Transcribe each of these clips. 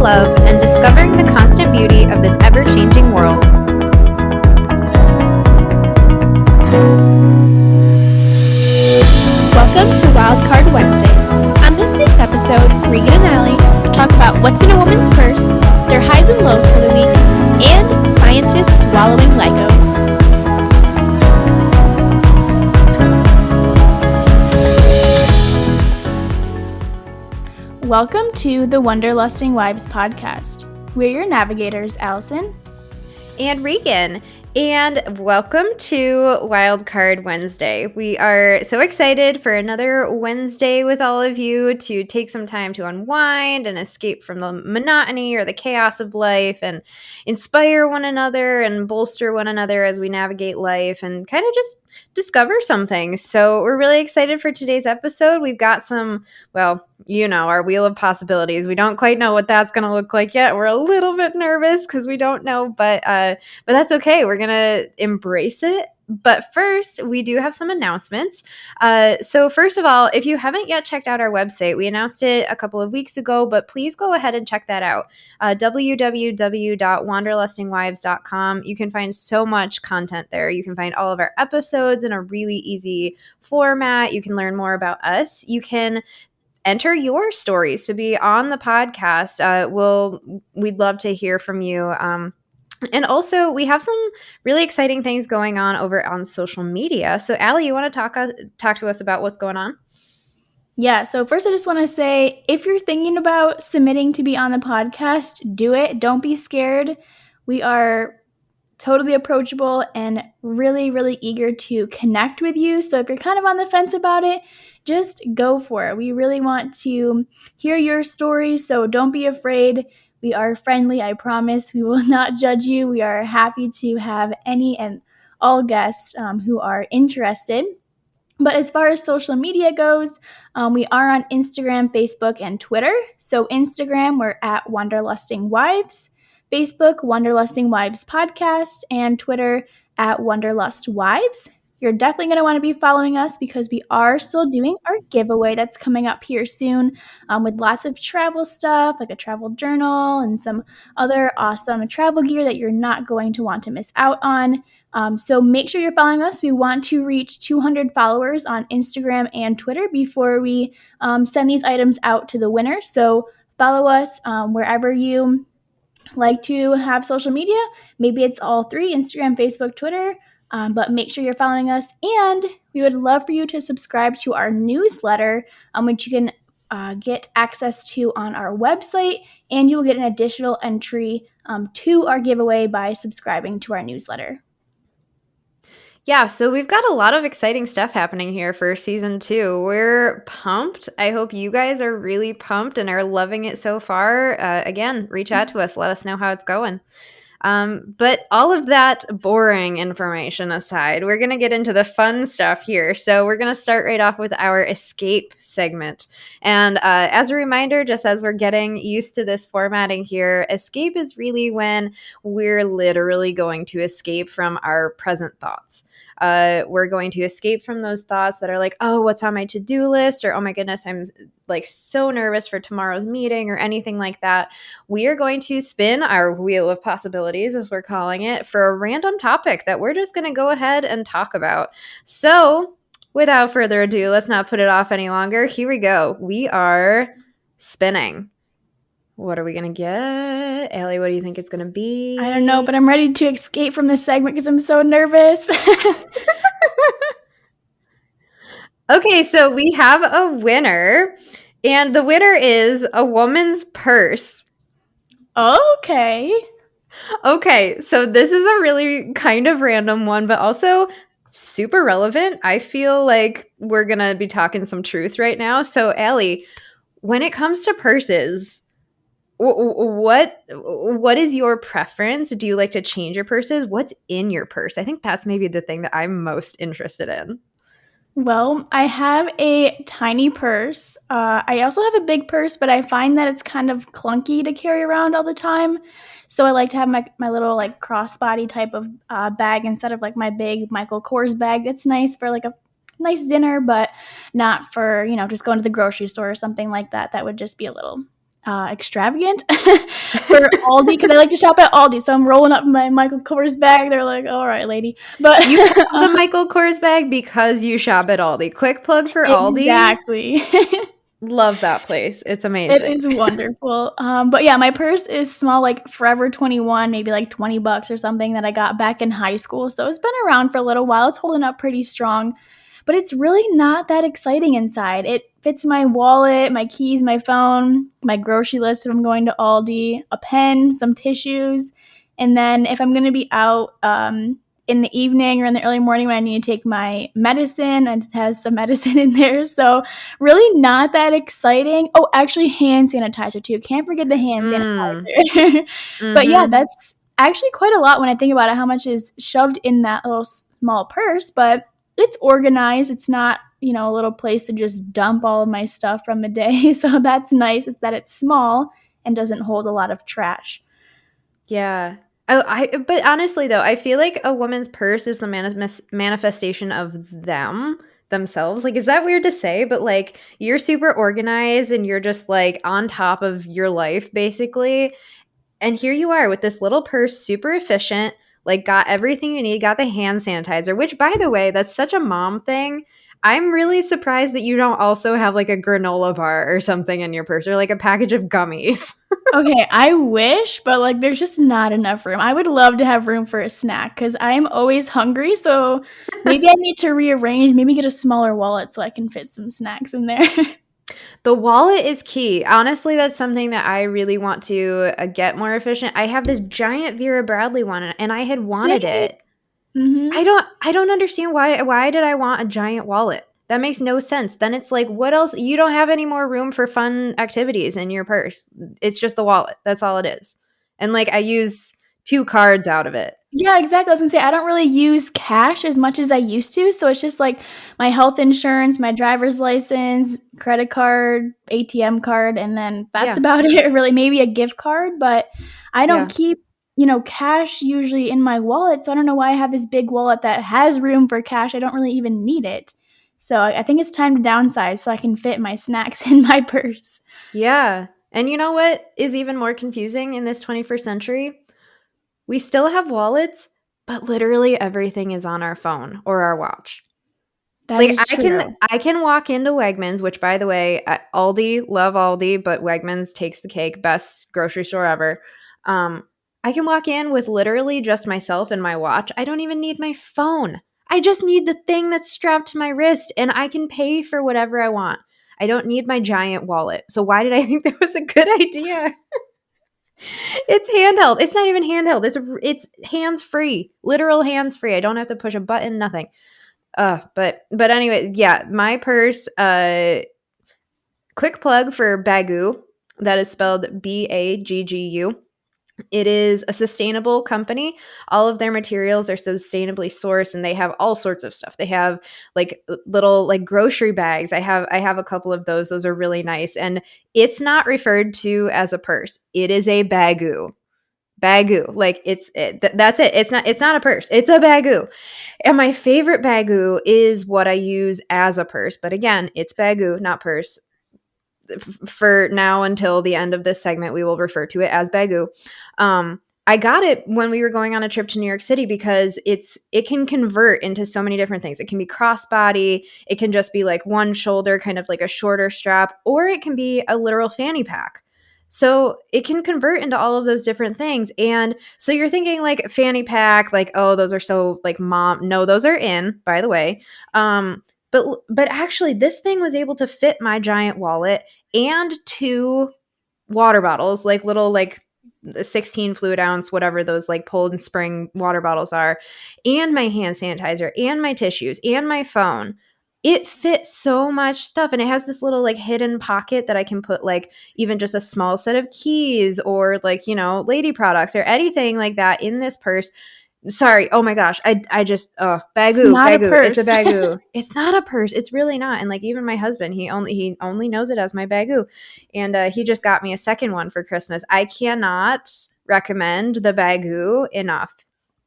self-love and discovering the constant beauty of this ever-changing world. Welcome to Wildcard Wednesdays. On this week's episode, Regan and Allie talk about what's in a woman's purse, their highs and lows for the week, and scientists swallowing Legos. Welcome to the Wanderlusting Wives podcast. We're your navigators, Allison And Regan. And welcome to Wildcard Wednesday. We are so excited for another Wednesday with all of you to take some time to unwind and escape from the monotony or the chaos of life and inspire one another and bolster one another as we navigate life and kind of just discover some things. So we're really excited for today's episode. We've got some, well, you know, our wheel of possibilities. We don't quite know what that's going to look like yet. We're a little bit nervous because we don't know, but that's okay. We're going to embrace it. But first, we do have some announcements. So first of all, if you haven't yet checked out our website, we announced it a couple of weeks ago, but please go ahead and check that out. www.wanderlustingwives.com. You can find so much content there. You can find all of our episodes in a really easy format. You can learn more about us. You can enter your stories to be on the podcast. We'd love to hear from you. And also, we have some really exciting things going on over on social media. So, Allie, you want to talk to us about what's going on? Yeah, so first I just want to say, if you're thinking about submitting to be on the podcast, do it. Don't be scared. We are totally approachable and really, really eager to connect with you. So if you're kind of on the fence about it, just go for it. We really want to hear your story, so don't be afraid. We are friendly, I promise. We will not judge you. We are happy to have any and all guests who are interested. But as far as social media goes, we are on Instagram, Facebook, and Twitter. So Instagram, we're at Wanderlusting Wives. Facebook, Wanderlusting Wives Podcast, and Twitter at Wanderlust Wives. You're definitely going to want to be following us because we are still doing our giveaway that's coming up here soon with lots of travel stuff, like a travel journal and some other awesome travel gear that you're not going to want to miss out on. So make sure you're following us. We want to reach 200 followers on Instagram and Twitter before we send these items out to the winner. So follow us wherever you like to have social media. Maybe it's all three: Instagram, Facebook, Twitter. But make sure you're following us, and we would love for you to subscribe to our newsletter, which you can get access to on our website, and you will get an additional entry to our giveaway by subscribing to our newsletter. Yeah, so we've got a lot of exciting stuff happening here for season 2. We're pumped. I hope you guys are really pumped and are loving it so far. Again, reach out to us. Let us know how it's going. But all of that boring information aside, we're going to get into the fun stuff here. So we're going to start right off with our escape segment. And as a reminder, just as we're getting used to this formatting here, escape is really when we're literally going to escape from our present thoughts. We're going to escape from those thoughts that are like, oh, what's on my to-do list? Or, oh my goodness, I'm like so nervous for tomorrow's meeting or anything like that. We are going to spin our wheel of possibilities, as we're calling it, for a random topic that we're just going to go ahead and talk about. So without further ado, let's not put it off any longer. Here we go. We are spinning. What are we going to get? Allie, what do you think it's going to be? I don't know, but I'm ready to escape from this segment because I'm so nervous. Okay, so we have a winner, and the winner is a woman's purse. Okay, so this is a really kind of random one, but also super relevant. I feel like we're going to be talking some truth right now. So, Allie, when it comes to purses, what is your preference? Do you like to change your purses? What's in your purse? I think that's maybe the thing that I'm most interested in. well, I have a tiny purse. I also have a big purse, but I find that it's kind of clunky to carry around all the time. So I like to have my little like crossbody type of bag instead of like my big Michael Kors bag. That's nice for like a nice dinner, but not for, just going to the grocery store or something like that. That would just be a little extravagant for Aldi because I like to shop at Aldi. So I'm rolling up my Michael Kors bag. They're like, all right, lady. But You have the Michael Kors bag because you shop at Aldi. Quick plug for Aldi. exactly. Love that place. It's It amazing. is wonderful. But yeah, my purse is small, like Forever 21, maybe like $20 or something that I got back in high school. So it's been around for a little while. It's holding up pretty strong, but it's really not that exciting inside. It fits my wallet, my keys, my phone, my grocery list if I'm going to Aldi, a pen, some tissues. And then if I'm going to be out in the evening or in the early morning when I need to take my medicine, it has some medicine in there. So really not that exciting. Oh, actually hand sanitizer too. Can't forget the hand Mm. sanitizer. But yeah, Mhm. that's actually quite a lot when I think about it, how much is shoved in that little small purse, but it's organized. It's not, a little place to just dump all of my stuff from the day. So that's nice. It's that it's small and doesn't hold a lot of trash. Yeah. Oh, but honestly though, I feel like a woman's purse is the manifestation of themselves. Like, is that weird to say? But like, you're super organized and you're just like on top of your life, basically. And here you are with this little purse, super efficient, like got everything you need, got the hand sanitizer, which by the way, that's such a mom thing. I'm really surprised that you don't also have like a granola bar or something in your purse or like a package of gummies. Okay, I wish, but like there's just not enough room. I would love to have room for a snack because I'm always hungry. So maybe I need to rearrange, maybe get a smaller wallet so I can fit some snacks in there. The wallet is key. Honestly, that's something that I really want to get more efficient. I have this giant Vera Bradley one and I had wanted Same. it. Mm-hmm. I don't understand why did I want a giant wallet? That makes no sense. Then it's like, what else? You don't have any more room for fun activities in your purse. It's just the wallet. That's all it is. And like I use 2 cards out of it. Yeah, exactly. I was gonna say I don't really use cash as much as I used to. So it's just like my health insurance, my driver's license, credit card, ATM card, and then that's Yeah. about it, really. Maybe a gift card, but I don't Yeah. keep, cash usually in my wallet. So I don't know why I have this big wallet that has room for cash. I don't really even need it. So I think it's time to downsize so I can fit my snacks in my purse. Yeah. And you know what is even more confusing in this 21st century? We still have wallets, but literally everything is on our phone or our watch. That Like is true. I can walk into Wegmans, which by the way, Aldi, love Aldi, but Wegmans takes the cake, best grocery store ever. Um, I can walk in with literally just myself and my watch. I don't even need my phone. I just need the thing that's strapped to my wrist and I can pay for whatever I want. I don't need my giant wallet. So why did I think that was a good idea? It's handheld. It's not even handheld. It's hands free. Literal hands free. I don't have to push a button, nothing. But anyway, yeah, my purse, quick plug for Baggu. That is spelled Baggu. It is a sustainable company. All of their materials are sustainably sourced and they have all sorts of stuff. They have like little like grocery bags. I have a couple of those. Those are really nice. And it's not referred to as a purse. It is a Baggu. Baggu. Like that's it. It's not a purse. It's a Baggu. And my favorite Baggu is what I use as a purse. But again, it's Baggu, not purse. For now until the end of this segment, we will refer to it as Baggu. I got it when we were going on a trip to New York City because it can convert into so many different things. It can be crossbody, it can just be like one shoulder, kind of like a shorter strap, or it can be a literal fanny pack. So it can convert into all of those different things. And so you're thinking like fanny pack, like, oh, those are so like mom. No, those are in, by the way. But actually this thing was able to fit my giant wallet and 2 water bottles, like little like 16 fluid ounce, whatever those like pulled and spring water bottles are, and my hand sanitizer and my tissues and my phone. It fits so much stuff and it has this little like hidden pocket that I can put like even just a small set of keys or like, lady products or anything like that in this purse. Sorry. Oh my gosh. I just It's Baggu, not a Baggu. It's a purse. Baggu. It's not a purse. It's really not. And like even my husband, he only knows it as my Baggu. And he just got me a second one for Christmas. I cannot recommend the Baggu enough.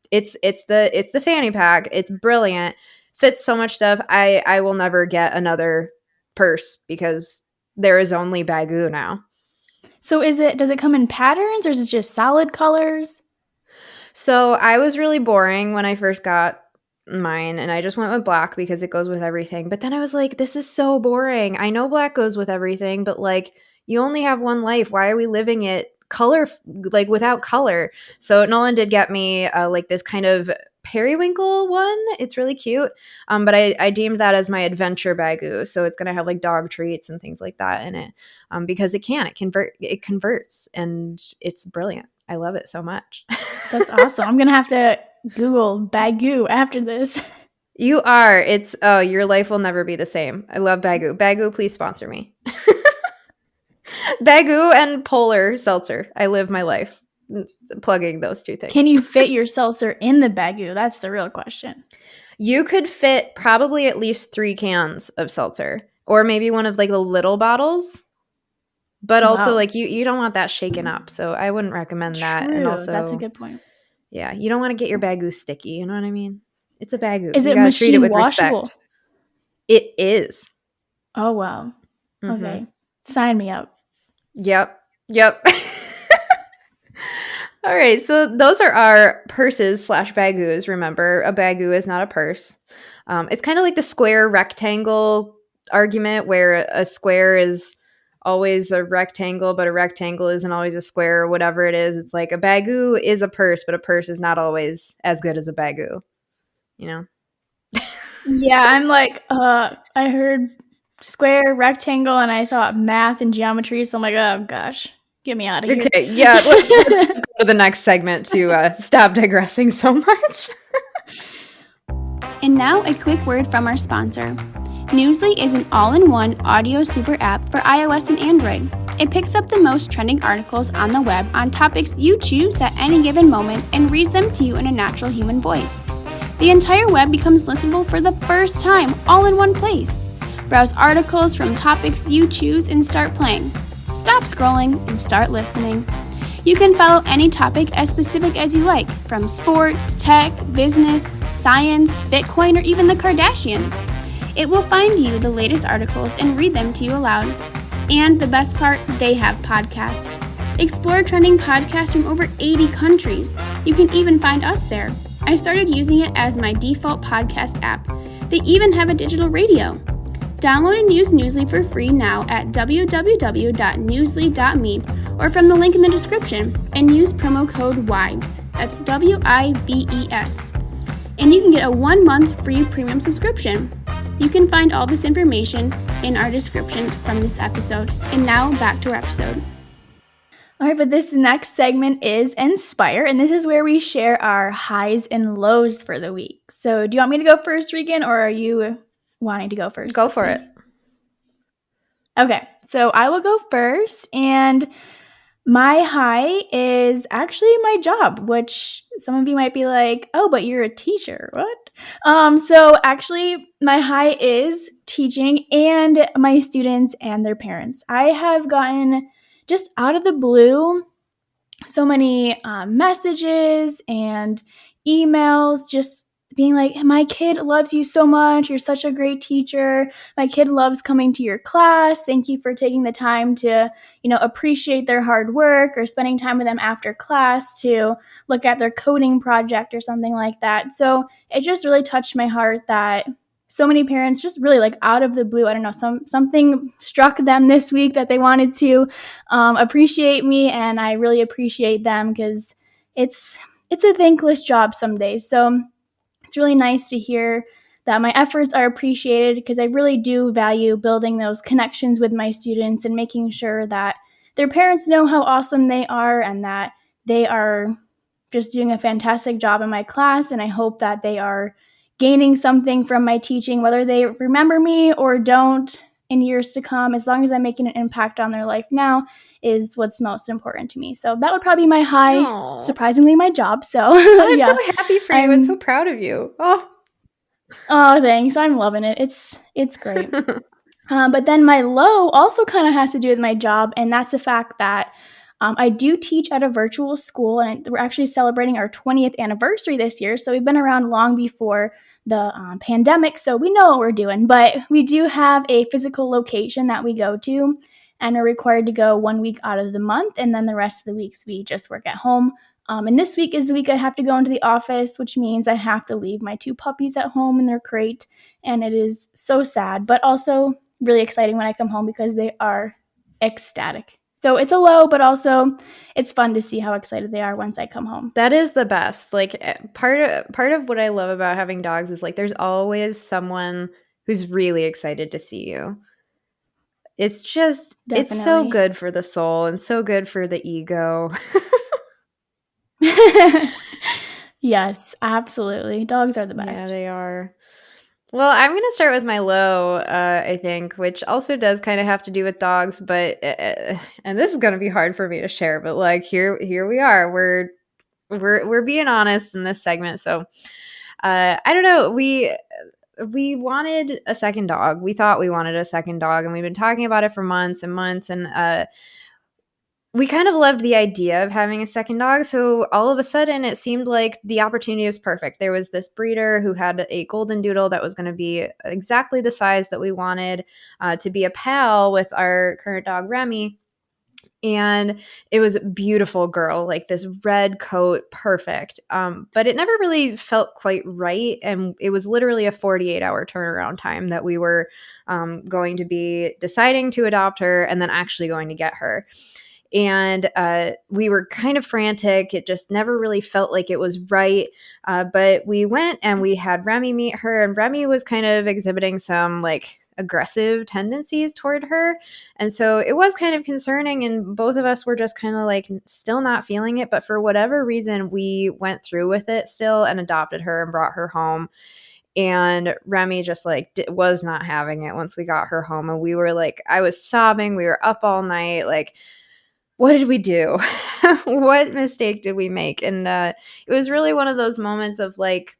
It's the fanny pack. It's brilliant. Fits so much stuff. I will never get another purse because there is only Baggu now. So does it come in patterns or is it just solid colors? So I was really boring when I first got mine, and I just went with black because it goes with everything. But then I was like, this is so boring. I know black goes with everything, but like, you only have one life. Why are we living it like without color? So Nolan did get me like this kind of periwinkle one. It's really cute. But I deemed that as my adventure bagoo. So it's gonna have like dog treats and things like that in it. Because it converts, and it's brilliant. I love it so much. That's awesome. I'm going to have to Google bagoo after this. You are. Your life will never be the same. I love Bagoo. Bagoo, please sponsor me. Bagoo and Polar Seltzer. I live my life plugging those two things. Can you fit your seltzer in the bagoo? That's the real question. You could fit probably at least 3 cans of seltzer, or maybe one of like the little bottles. But also, Wow. like, you don't want that shaken up, so I wouldn't recommend that. True. And also, That's a good point. Yeah, you don't want to get your Bagoo sticky. You know what I mean? It's a Bagoo. Is You it gotta treat it machine with washable? respect. It is. Oh, wow. Mm-hmm. Okay. Sign me up. Yep. All right, so those are our purses / bagoos. Remember, a bagoo is not a purse. It's kind of like the square rectangle argument, where a square is always a rectangle, but a rectangle isn't always a square, or whatever it is. It's like a bagoo is a purse, but a purse is not always as good as a bagoo. You know? Yeah, I'm like, I heard square, rectangle, and I thought math and geometry, so I'm like, oh gosh, get me out of here. Okay, yeah, let's go to the next segment to stop digressing so much. And now a quick word from our sponsor. Newsly is an all-in-one audio super app for iOS and Android. It picks up the most trending articles on the web on topics you choose at any given moment and reads them to you in a natural human voice. The entire web becomes listenable for the first time, all in one place. Browse articles from topics you choose and start playing. Stop scrolling and start listening. You can follow any topic as specific as you like, from sports, tech, business, science, Bitcoin, or even the Kardashians. It will find you the latest articles and read them to you aloud. And the best part, they have podcasts. Explore trending podcasts from over 80 countries. You can even find us there. I started using it as my default podcast app. They even have a digital radio. Download and use Newsly for free now at www.newsly.me or from the link in the description, and use promo code WIVES. That's WIVES. And you can get a 1-month free premium subscription. You can find all this information in our description from this episode. And now back to our episode. All right, but this next segment is Inspire, and this is where we share our highs and lows for the week. So do you want me to go first, Regan, or are you wanting to go first? Go for it. Okay, so I will go first, and my high is actually my job, which some of you might be like, oh, but you're a teacher. What? So actually, my high is teaching and my students and their parents. I have gotten just out of the blue so many messages and emails just being like, my kid loves you so much. You're such a great teacher. My kid loves coming to your class. Thank you for taking the time to, appreciate their hard work, or spending time with them after class to look at their coding project or something like that. So it just really touched my heart that so many parents just really like out of the blue, I don't know, something struck them this week that they wanted to appreciate me, and I really appreciate them because it's a thankless job some days. So it's really nice to hear that my efforts are appreciated, because I really do value building those connections with my students and making sure that their parents know how awesome they are and that they are just doing a fantastic job in my class. And I hope that they are gaining something from my teaching, whether they remember me or don't in years to come. As long as I'm making an impact on their life now is what's most important to me. So that would probably be my high. Aww. Surprisingly, my job. So I'm so happy for you. I'm so proud of you. Oh, thanks. I'm loving it. It's great. But then my low also kind of has to do with my job, and that's the fact that I do teach at a virtual school, and we're actually celebrating our 20th anniversary this year. So we've been around long before the pandemic, so we know what we're doing. But we do have a physical location that we go to, and we're required to go 1 week out of the month, and then the rest of the weeks we just work at home. And this week is the week I have to go into the office, which means I have to leave my 2 puppies at home in their crate, and it is so sad, but also really exciting when I come home because they are ecstatic. So it's a low, but also it's fun to see how excited they are once I come home. That is the best. Like part of what I love about having dogs is like there's always someone who's really excited to see you. It's just It's so Definitely. good for the soul and so good for the ego. Yes, absolutely. Dogs are the Yeah, best. they are. Well, I'm going to start with my low, I think, which also does kind of have to do with dogs, but and this is going to be hard for me to share, but like here we are. We're being honest in this segment. So, I don't know. We wanted a second dog. We thought we wanted a second dog, and we've been talking about it for months and months, and we kind of loved the idea of having a second dog. So all of a sudden, it seemed like the opportunity was perfect. There was this breeder who had a golden doodle that was going to be exactly the size that we wanted, to be a pal with our current dog, Remy. And it was a beautiful girl, like this red coat, perfect. But it never really felt quite right. And it was literally a 48-hour turnaround time that we were going to be deciding to adopt her and then actually going to get her. And we were kind of frantic. It just never really felt like it was right. But we went and we had Remy meet her, and Remy was kind of exhibiting some like aggressive tendencies toward her. And so it was kind of concerning, and both of us were just kind of like still not feeling it. But for whatever reason, we went through with it still and adopted her and brought her home. And Remy just like was not having it once we got her home. And we were like, I was sobbing. We were up all night. Like, what did we do? What mistake did we make? And it was really one of those moments of like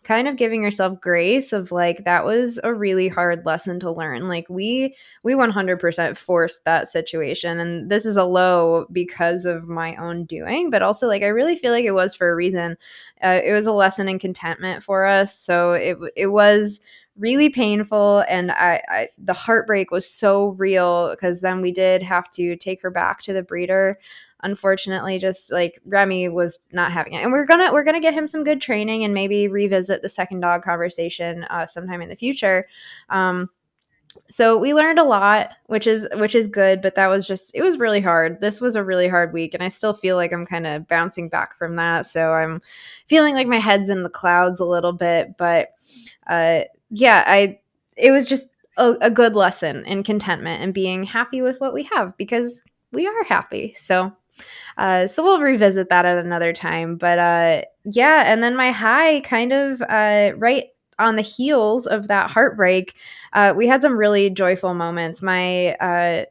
kind of giving yourself grace of like that was a really hard lesson to learn. Like we 100% forced that situation, and this is a low because of my own doing, but also like I really feel like it was for a reason. It was a lesson in contentment for us. So it was really painful, and I the heartbreak was so real because then we did have to take her back to the breeder. Unfortunately, just like Remy was not having it, and we're gonna get him some good training and maybe revisit the second dog conversation sometime in the future. So we learned a lot, which is good, but it was really hard. This was a really hard week, and I still feel like I'm kind of bouncing back from that. So I'm feeling like my head's in the clouds a little bit, but it was just a good lesson in contentment and being happy with what we have because we are happy. So we'll revisit that at another time. But and then my high kind of right on the heels of that heartbreak, we had some really joyful moments. My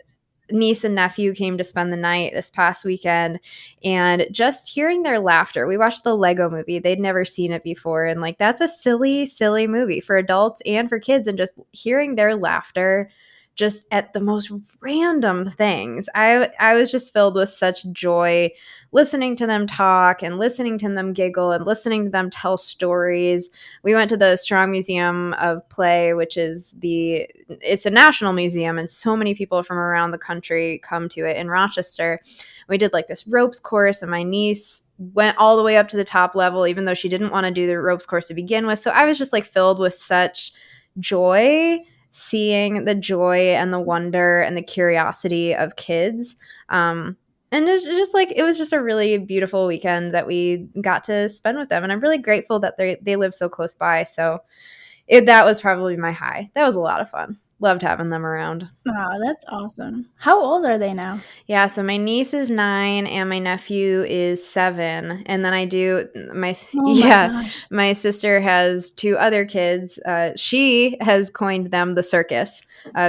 niece and nephew came to spend the night this past weekend, and just hearing their laughter. We watched the Lego movie. They'd never seen it before, and like that's a silly movie for adults and for kids, and just hearing their laughter just at the most random things. I was just filled with such joy listening to them talk and listening to them giggle and listening to them tell stories. We went to the Strong Museum of Play, which is it's a national museum, and so many people from around the country come to it in Rochester. We did like this ropes course, and my niece went all the way up to the top level, even though she didn't want to do the ropes course to begin with. So I was just like filled with such joy, seeing the joy and the wonder and the curiosity of kids. And it's just like, it was just a really beautiful weekend that we got to spend with them. And I'm really grateful that they live so close by. So that was probably my high. That was a lot of fun. Loved having them around. Wow, that's awesome. How old are they now? Yeah, so my niece is 9 and my nephew is 7. And then my sister has 2 other kids. She has coined them the circus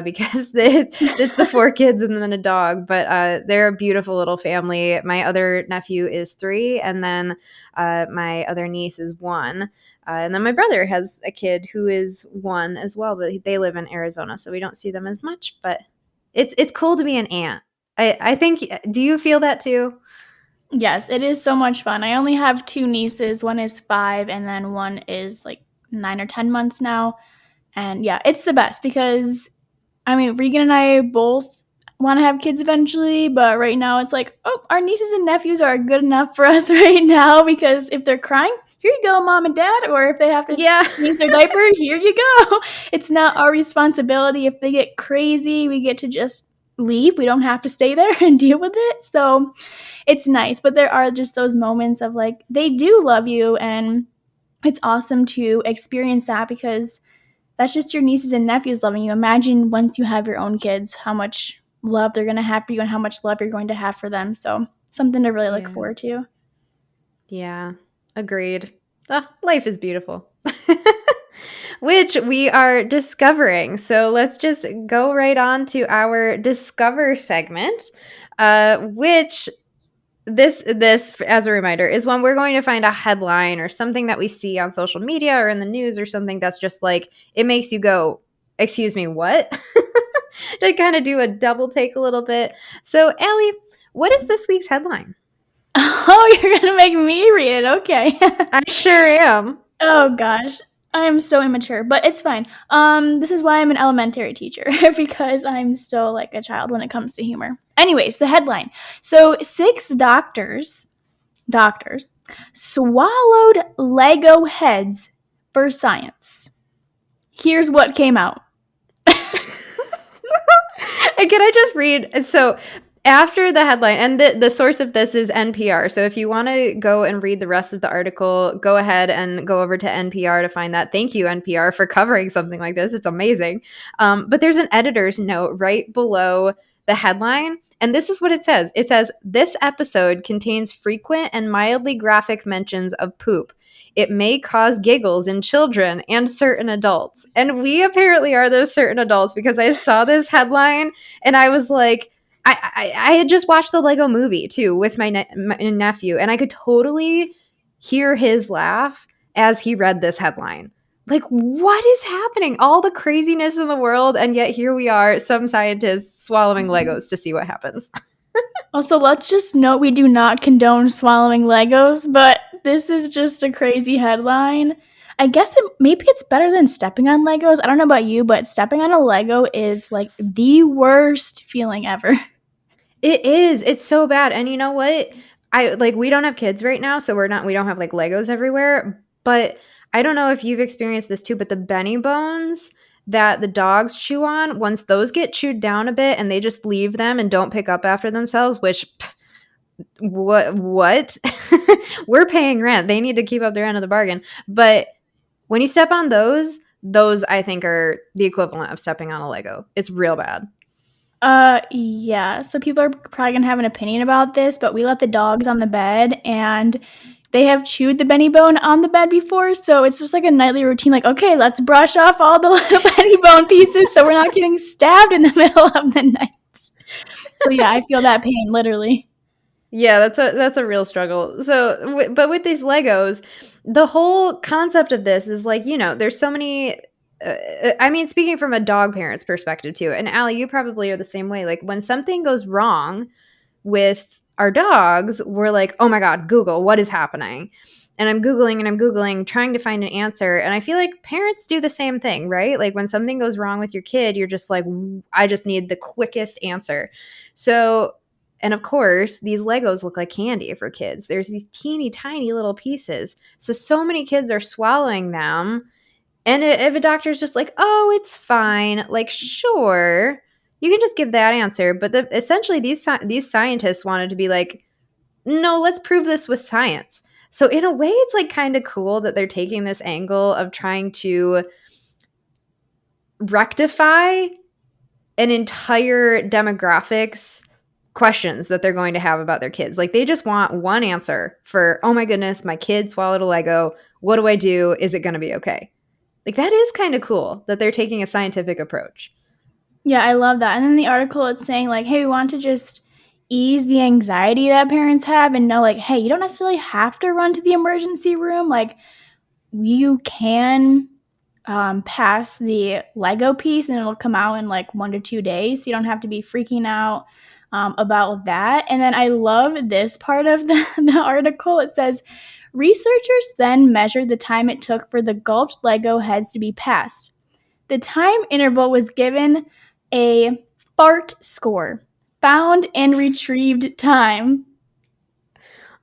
because it's the 4 kids and then a dog. But they're a beautiful little family. My other nephew is 3, and then my other niece is 1. And then my brother has a kid who is 1 as well, but they live in Arizona, so we don't see them as much. But it's cool to be an aunt. I think, do you feel that too? Yes, it is so much fun. I only have 2 nieces. One is 5, and then one is like 9 or 10 months now. And yeah, it's the best because, I mean, Regan and I both want to have kids eventually, but right now it's like, oh, our nieces and nephews are good enough for us right now, because if they're crying, here you go, mom and dad, or if they have to change their diaper, here you go. It's not our responsibility. If they get crazy, we get to just leave. We don't have to stay there and deal with it. So it's nice, but there are just those moments of like, they do love you, and it's awesome to experience that, because that's just your nieces and nephews loving you. Imagine once you have your own kids, how much love they're going to have for you and how much love you're going to have for them. So something to really look forward to. Yeah, agreed. Life is beautiful, which we are discovering. So let's just go right on to our Discover segment, which this, as a reminder, is when we're going to find a headline or something that we see on social media or in the news or something that's just like, it makes you go, excuse me, what? To kind of do a double take a little bit. So, Allie, what is this week's headline? Oh, you're going to make me read it. Okay. I sure am. Oh, gosh. I am so immature, but it's fine. This is why I'm an elementary teacher, because I'm still like a child when it comes to humor. Anyways, the headline. So 6 doctors swallowed Lego heads for science. Here's what came out. Can I just read? So after the headline, and the source of this is NPR. So if you want to go and read the rest of the article, go ahead and go over to NPR to find that. Thank you, NPR, for covering something like this. It's amazing. But there's an editor's note right below the headline. And this is what it says. It says, this episode contains frequent and mildly graphic mentions of poop. It may cause giggles in children and certain adults. And we apparently are those certain adults, because I saw this headline and I was like, I had just watched the Lego movie too with my nephew, and I could totally hear his laugh as he read this headline. Like, what is happening? All the craziness in the world, and yet here we are, some scientists swallowing Legos to see what happens. Also, let's just note we do not condone swallowing Legos, but this is just a crazy headline. I guess maybe it's better than stepping on Legos. I don't know about you, but stepping on a Lego is like the worst feeling ever. It is. It's so bad. And you know what? We don't have kids right now, so we don't have like Legos everywhere. But I don't know if you've experienced this too, but the Benny Bones that the dogs chew on, once those get chewed down a bit and they just leave them and don't pick up after themselves, which what we're paying rent. They need to keep up their end of the bargain. But when you step on those I think are the equivalent of stepping on a Lego. It's real bad. Yeah. So people are probably gonna have an opinion about this, but we let the dogs on the bed, and they have chewed the Benny Bone on the bed before, so it's just like a nightly routine. Like, okay, let's brush off all the little Benny Bone pieces so we're not getting stabbed in the middle of the night. So yeah, I feel that pain literally. Yeah, that's a real struggle. So, but with these Legos, the whole concept of this is like, there's so many. I mean, speaking from a dog parent's perspective too, and Allie, you probably are the same way. Like when something goes wrong with our dogs, we're like, oh my God, Google, what is happening? And I'm Googling, trying to find an answer. And I feel like parents do the same thing, right? Like when something goes wrong with your kid, you're just like, I just need the quickest answer. So, and of course, these Legos look like candy for kids. There's these teeny tiny little pieces. So many kids are swallowing them. And if a doctor's just like, oh, it's fine, like, sure, you can just give that answer. But essentially, these scientists wanted to be like, no, let's prove this with science. So in a way, it's like kind of cool that they're taking this angle of trying to rectify an entire demographics questions that they're going to have about their kids. Like they just want one answer for, oh my goodness, my kid swallowed a Lego. What do I do? Is it going to be okay? Like, that is kind of cool that they're taking a scientific approach. Yeah, I love that. And then the article, it's saying, like, hey, we want to just ease the anxiety that parents have and know, like, hey, you don't necessarily have to run to the emergency room. Like, you can pass the Lego piece and it'll come out in, like, 1 to 2 days. So you don't have to be freaking out about that. And then I love this part of the article. It says, researchers then measured the time it took for the gulped Lego heads to be passed. The time interval was given a fart score found and retrieved time.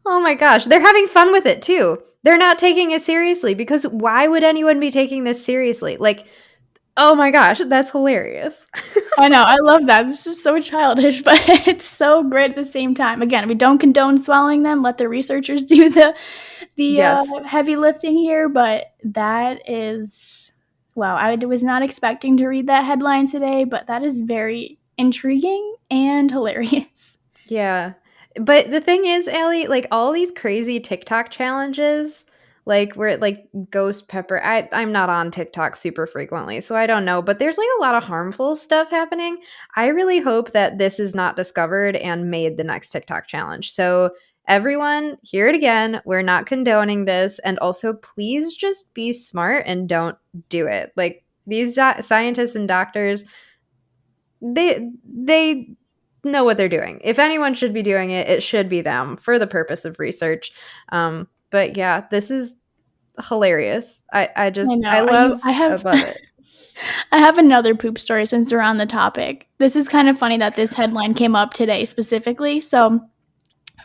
Oh my gosh, they're having fun with it too. They're not taking it seriously, because why would anyone be taking this seriously? Like, oh my gosh, that's hilarious. I know, I love that. This is so childish, but it's so great at the same time. Again, we don't condone swallowing them. Let the researchers do the Yes. heavy lifting here, but that is, wow, I was not expecting to read that headline today, but that is very intriguing and hilarious. Yeah. But the thing is, Allie, like all these crazy TikTok challenges, like where like ghost pepper, I'm not on TikTok super frequently, so I don't know, but there's like a lot of harmful stuff happening. I really hope that this is not discovered and made the next TikTok challenge. So everyone, hear it again. We're not condoning this. And also, please just be smart and don't do it. Like these scientists and doctors, they know what they're doing. If anyone should be doing it, it should be them for the purpose of research. But yeah, this is hilarious. I love it. I have another poop story since we're on the topic. This is kind of funny that this headline came up today specifically. So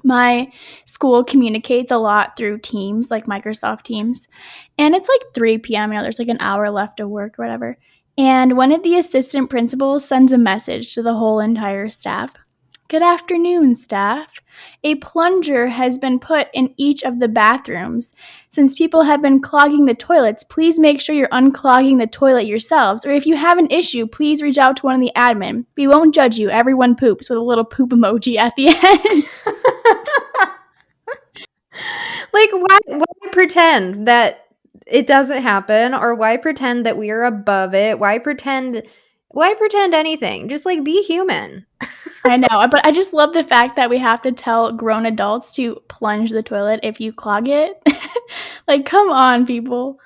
my school communicates a lot through Teams, like Microsoft Teams. And it's like 3 p.m. There's like an hour left of work or whatever. And one of the assistant principals sends a message to the whole entire staff. Good afternoon, staff. A plunger has been put in each of the bathrooms. Since people have been clogging the toilets, please make sure you're unclogging the toilet yourselves. Or if you have an issue, please reach out to one of the admin. We won't judge you. Everyone poops, with a little poop emoji at the end. Like, why pretend that it doesn't happen, or why pretend that we are above it? Why pretend anything? Just like be human. I know, but I just love the fact that we have to tell grown adults to plunge the toilet if you clog it. Like, come on, people.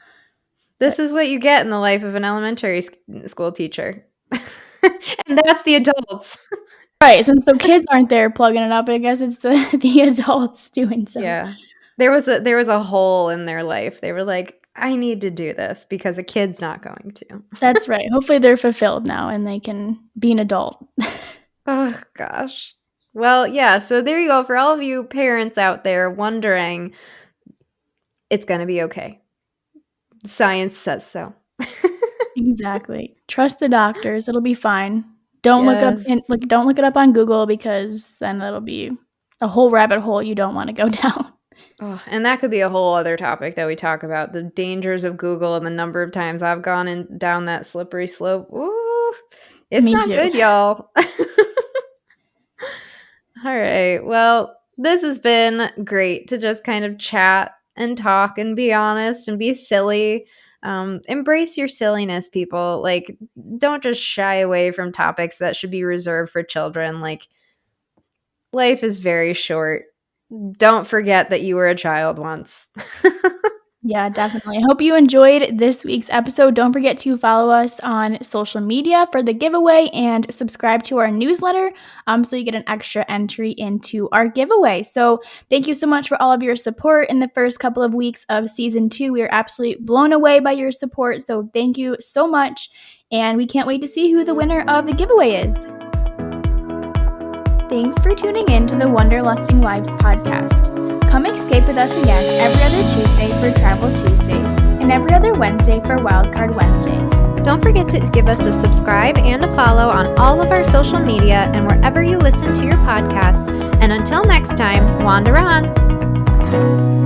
This is what you get in the life of an elementary school teacher. And that's the adults. Right, since the kids aren't there plugging it up, I guess it's the adults doing so. Yeah. There was a hole in their life. They were like, I need to do this because a kid's not going to. That's right. Hopefully they're fulfilled now and they can be an adult. Oh, gosh. Well, yeah, so there you go. For all of you parents out there wondering, it's going to be okay. Science says so. Exactly. Trust the doctors. It'll be fine. Don't look it up on Google, because then that'll be a whole rabbit hole you don't want to go down. Oh, and that could be a whole other topic that we talk about, the dangers of Google and the number of times I've gone down that slippery slope. Ooh, it's not good, y'all. All right. Well, this has been great to just kind of chat and talk and be honest and be silly. Embrace your silliness, people. Like, don't just shy away from topics that should be reserved for children. Like, life is very short. Don't forget that you were a child once. Yeah, definitely. I hope you enjoyed this week's episode. Don't forget to follow us on social media for the giveaway and subscribe to our newsletter so you get an extra entry into our giveaway. So thank you so much for all of your support in the first couple of weeks of season 2. We are absolutely blown away by your support. So thank you so much. And we can't wait to see who the winner of the giveaway is. Thanks for tuning in to the Wanderlusting Wives podcast. Come escape with us again every other Tuesday for Travel Tuesdays and every other Wednesday for Wildcard Wednesdays. Don't forget to give us a subscribe and a follow on all of our social media and wherever you listen to your podcasts. And until next time, wander on.